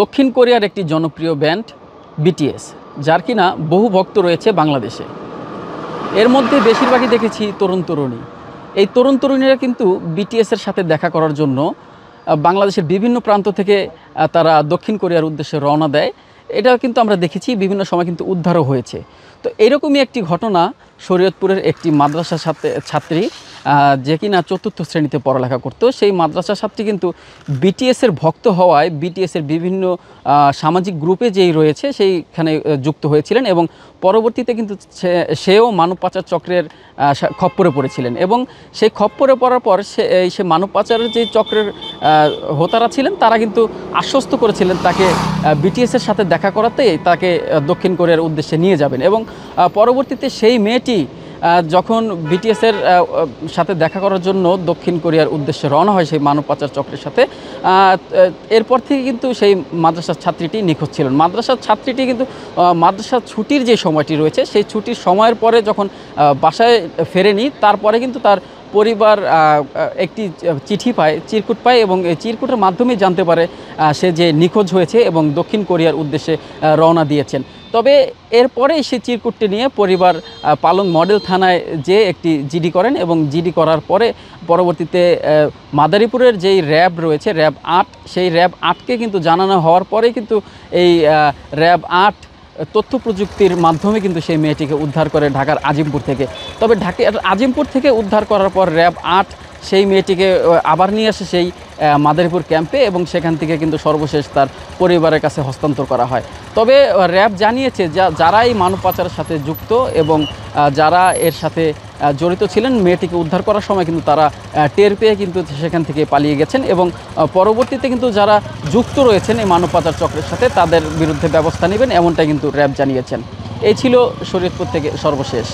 দক্ষিণ কোরিয়ার একটি জনপ্রিয় ব্যান্ড বিটিএস, যার কিনা বহু ভক্ত রয়েছে বাংলাদেশে। এর মধ্যে বেশিরভাগই দেখেছি তরুণ তরুণী। এই তরুণ তরুণীরা কিন্তু বিটিএসের সাথে দেখা করার জন্য বাংলাদেশের বিভিন্ন প্রান্ত থেকে তারা দক্ষিণ কোরিয়ার উদ্দেশ্যে রওনা দেয়। এটা কিন্তু আমরা দেখেছি, বিভিন্ন সময় কিন্তু উদ্ধারও হয়েছে। তো এরকমই একটি ঘটনা শরীয়তপুরের একটি মাদ্রাসা ছাত্রী, যে কিনা ৪র্থ শ্রেণীতে পড়ালেখা করতো। সেই মাদ্রাসা ছাত্রী কিন্তু বিটিএসের ভক্ত হওয়ায় বিটিএসের বিভিন্ন সামাজিক গ্রুপে যেই রয়েছে সেইখানে যুক্ত হয়েছিলেন এবং পরবর্তীতে কিন্তু সেও মানব পাচার চক্রের খপ্পরে পড়েছিলেন এবং সেই খপ্পরে পড়ার পর সে মানব পাচারের যে চক্রের হোতারা ছিলেন তারা কিন্তু আশ্বস্ত করেছিলেন তাকে বিটিএসের সাথে দেখা করাতেই তাকে দক্ষিণ কোরিয়ার উদ্দেশ্যে নিয়ে যাবেন। এবং পরবর্তীতে সেই মেয়েটি যখন বিটিএসের সাথে দেখা করার জন্য দক্ষিণ কোরিয়ার উদ্দেশ্যে রওনা হয় সেই মানব পাচার চক্রের সাথে, এরপর থেকে কিন্তু সেই মাদ্রাসার ছাত্রীটি নিখোঁজ ছিলেন। মাদ্রাসার ছাত্রীটি কিন্তু মাদ্রাসার ছুটির যে সময়টি রয়েছে সেই ছুটির সময়ের পরে যখন বাসায় ফেরেনি, তারপরে কিন্তু তার পরিবার একটি চিঠি পায়, চিরকুট পায় এবং এই চিরকুটের মাধ্যমেই জানতে পারে সে যে নিখোঁজ হয়েছে এবং দক্ষিণ কোরিয়ার উদ্দেশ্যে রওনা দিয়েছেন। তবে এরপরে সেই চিরকুটটি নিয়ে পরিবার পালং মডেল থানায় যে একটি জিডি করেন এবং জিডি করার পরে পরবর্তীতে মাদারীপুরের যেই র্যাব রয়েছে র্যাব ৮, সেই র্যাব ৮কে কিন্তু জানানো হওয়ার পরে কিন্তু এই র্যাব ৮ তথ্য প্রযুক্তির মাধ্যমে কিন্তু সেই মেয়েটিকে উদ্ধার করে ঢাকার আজিমপুর থেকে। তবে ঢাকার আজিমপুর থেকে উদ্ধার করার পর র্যাব ৮ সেই মেয়েটিকে আবার নিয়ে আসে সেই মাদারীপুর ক্যাম্পে এবং সেখান থেকে কিন্তু সর্বশেষ তার পরিবারের কাছে হস্তান্তর করা হয়। তবে র্যাব জানিয়েছে যারা এই মানব পাচারের সাথে যুক্ত এবং যারা এর সাথে জড়িত ছিলেন, মেয়েটিকে উদ্ধার করার সময় কিন্তু তারা টের পেয়ে কিন্তু সেখান থেকে পালিয়ে গেছেন এবং পরবর্তীতে কিন্তু যারা যুক্ত রয়েছেন এই মানব পাচার চক্রের সাথে তাদের বিরুদ্ধে ব্যবস্থা নেবেন, এমনটাই কিন্তু র্যাব জানিয়েছেন। এই ছিল শরীয়তপুর থেকে সর্বশেষ।